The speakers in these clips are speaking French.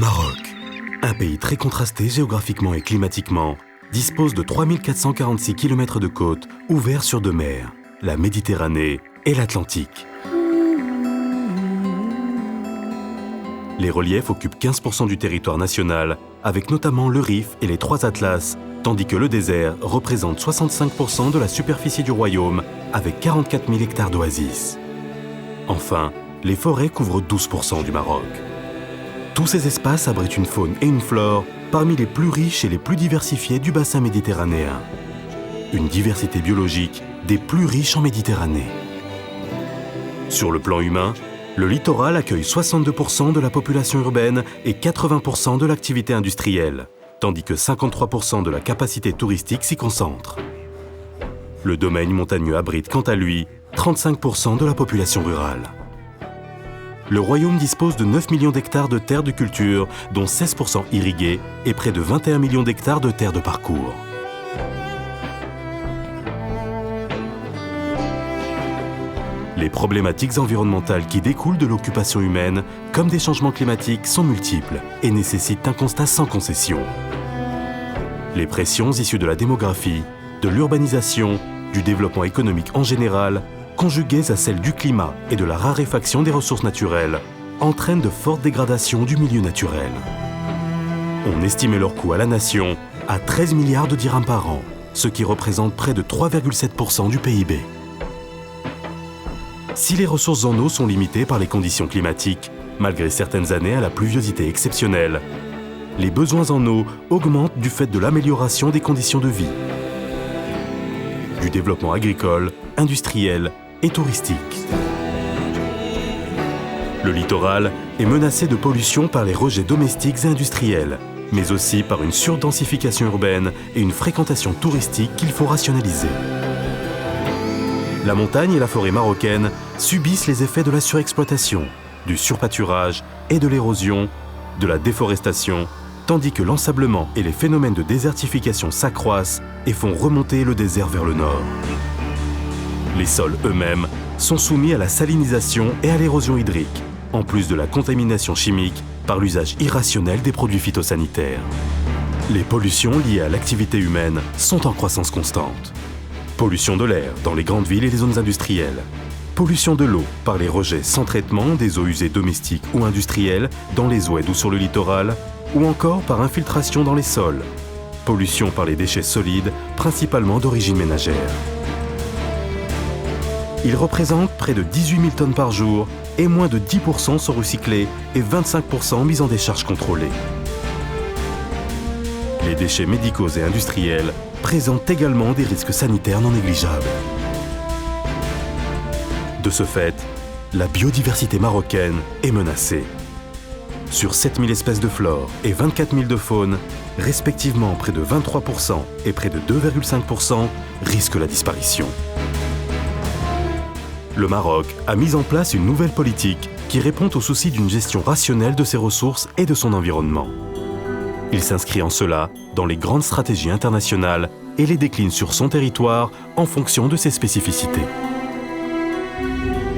Maroc, un pays très contrasté géographiquement et climatiquement, dispose de 3446 km de côtes ouverts sur deux mers, la Méditerranée et l'Atlantique. Les reliefs occupent 15% du territoire national, avec notamment le Rif et les trois Atlas, tandis que le désert représente 65% de la superficie du royaume, avec 44 000 hectares d'oasis. Enfin, les forêts couvrent 12% du Maroc. Tous ces espaces abritent une faune et une flore parmi les plus riches et les plus diversifiés du bassin méditerranéen. Une diversité biologique des plus riches en Méditerranée. Sur le plan humain, le littoral accueille 62% de la population urbaine et 80% de l'activité industrielle, tandis que 53% de la capacité touristique s'y concentre. Le domaine montagneux abrite quant à lui 35% de la population rurale. Le royaume dispose de 9 millions d'hectares de terres de culture, dont 16% irriguées, et près de 21 millions d'hectares de terres de parcours. Les problématiques environnementales qui découlent de l'occupation humaine, comme des changements climatiques, sont multiples et nécessitent un constat sans concession. Les pressions issues de la démographie, de l'urbanisation, du développement économique en général, conjuguées à celles du climat et de la raréfaction des ressources naturelles, entraînent de fortes dégradations du milieu naturel. On estimait leur coût à la nation à 13 milliards de dirhams par an, ce qui représente près de 3,7% du PIB. Si les ressources en eau sont limitées par les conditions climatiques, malgré certaines années à la pluviosité exceptionnelle, les besoins en eau augmentent du fait de l'amélioration des conditions de vie, du développement agricole, industriel et touristique. Le littoral est menacé de pollution par les rejets domestiques et industriels, mais aussi par une surdensification urbaine et une fréquentation touristique qu'il faut rationaliser. La montagne et la forêt marocaine subissent les effets de la surexploitation, du surpâturage et de l'érosion, de la déforestation, tandis que l'ensablement et les phénomènes de désertification s'accroissent et font remonter le désert vers le nord. Les sols eux-mêmes sont soumis à la salinisation et à l'érosion hydrique, en plus de la contamination chimique par l'usage irrationnel des produits phytosanitaires. Les pollutions liées à l'activité humaine sont en croissance constante. Pollution de l'air dans les grandes villes et les zones industrielles. Pollution de l'eau par les rejets sans traitement des eaux usées domestiques ou industrielles dans les oueds ou sur le littoral, ou encore par infiltration dans les sols. Pollution par les déchets solides, principalement d'origine ménagère. Ils représentent près de 18 000 tonnes par jour et moins de 10% sont recyclés et 25% mis en décharge contrôlée. Les déchets médicaux et industriels présentent également des risques sanitaires non négligeables. De ce fait, la biodiversité marocaine est menacée. Sur 7 000 espèces de flore et 24 000 de faune, respectivement près de 23% et près de 2,5% risquent la disparition. Le Maroc a mis en place une nouvelle politique qui répond au souci d'une gestion rationnelle de ses ressources et de son environnement. Il s'inscrit en cela dans les grandes stratégies internationales et les décline sur son territoire en fonction de ses spécificités.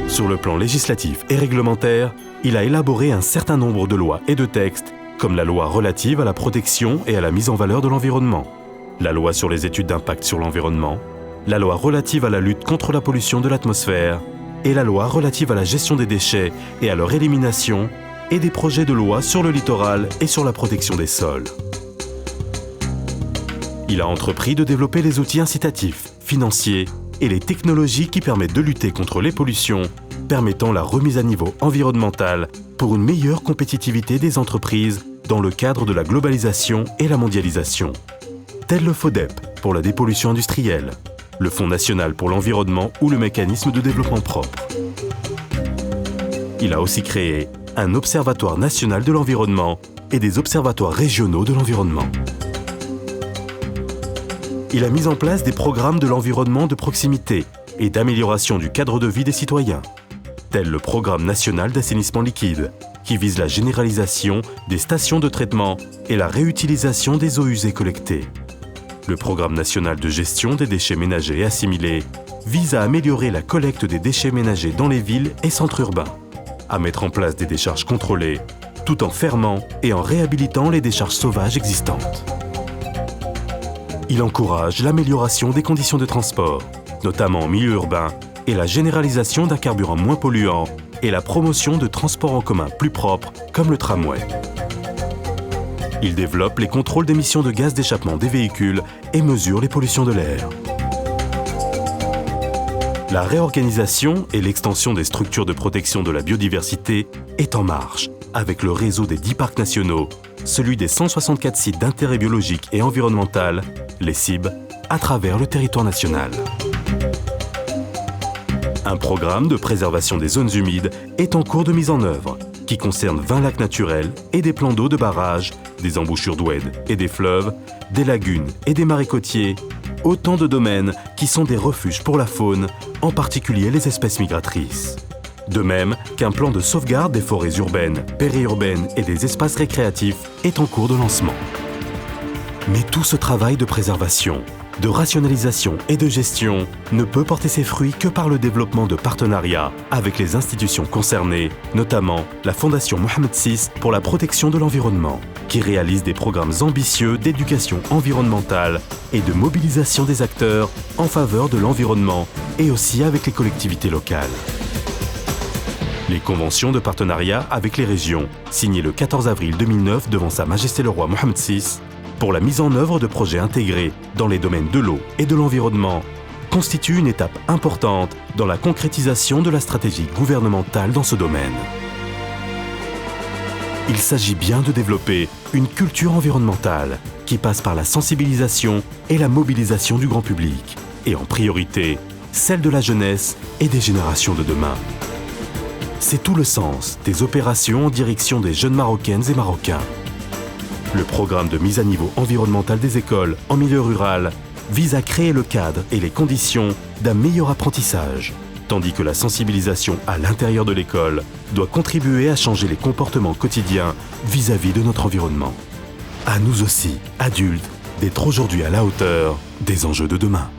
Sur le plan législatif et réglementaire, il a élaboré un certain nombre de lois et de textes, comme la loi relative à la protection et à la mise en valeur de l'environnement, la loi sur les études d'impact sur l'environnement, la loi relative à la lutte contre la pollution de l'atmosphère et la loi relative à la gestion des déchets et à leur élimination et des projets de loi sur le littoral et sur la protection des sols. Il a entrepris de développer les outils incitatifs, financiers et les technologies qui permettent de lutter contre les pollutions, permettant la remise à niveau environnementale pour une meilleure compétitivité des entreprises dans le cadre de la globalisation et la mondialisation, tel le FODEP pour la dépollution industrielle, le Fonds national pour l'environnement ou le mécanisme de développement propre. Il a aussi créé un observatoire national de l'environnement et des observatoires régionaux de l'environnement. Il a mis en place des programmes de l'environnement de proximité et d'amélioration du cadre de vie des citoyens, tel le Programme national d'assainissement liquide, qui vise la généralisation des stations de traitement et la réutilisation des eaux usées collectées. Le Programme national de gestion des déchets ménagers et assimilés vise à améliorer la collecte des déchets ménagers dans les villes et centres urbains, à mettre en place des décharges contrôlées tout en fermant et en réhabilitant les décharges sauvages existantes. Il encourage l'amélioration des conditions de transport, notamment en milieu urbain, et la généralisation d'un carburant moins polluant et la promotion de transports en commun plus propres, comme le tramway. Il développe les contrôles d'émissions de gaz d'échappement des véhicules et mesure les pollutions de l'air. La réorganisation et l'extension des structures de protection de la biodiversité est en marche, avec le réseau des 10 parcs nationaux, celui des 164 sites d'intérêt biologique et environnemental, les CIB, à travers le territoire national. Un programme de préservation des zones humides est en cours de mise en œuvre, qui concerne 20 lacs naturels et des plans d'eau de barrage, des embouchures d'oued et des fleuves, des lagunes et des marais côtiers, autant de domaines qui sont des refuges pour la faune, en particulier les espèces migratrices. De même qu'un plan de sauvegarde des forêts urbaines, périurbaines et des espaces récréatifs est en cours de lancement. Mais tout ce travail de préservation, de rationalisation et de gestion ne peut porter ses fruits que par le développement de partenariats avec les institutions concernées, notamment la Fondation Mohamed VI pour la protection de l'environnement, qui réalise des programmes ambitieux d'éducation environnementale et de mobilisation des acteurs en faveur de l'environnement et aussi avec les collectivités locales. Les conventions de partenariat avec les régions, signées le 14 avril 2009 devant Sa Majesté le Roi Mohamed VI, pour la mise en œuvre de projets intégrés dans les domaines de l'eau et de l'environnement, constitue une étape importante dans la concrétisation de la stratégie gouvernementale dans ce domaine. Il s'agit bien de développer une culture environnementale qui passe par la sensibilisation et la mobilisation du grand public, et en priorité, celle de la jeunesse et des générations de demain. C'est tout le sens des opérations en direction des jeunes Marocaines et Marocains. Le programme de mise à niveau environnemental des écoles en milieu rural vise à créer le cadre et les conditions d'un meilleur apprentissage, tandis que la sensibilisation à l'intérieur de l'école doit contribuer à changer les comportements quotidiens vis-à-vis de notre environnement. À nous aussi, adultes, d'être aujourd'hui à la hauteur des enjeux de demain.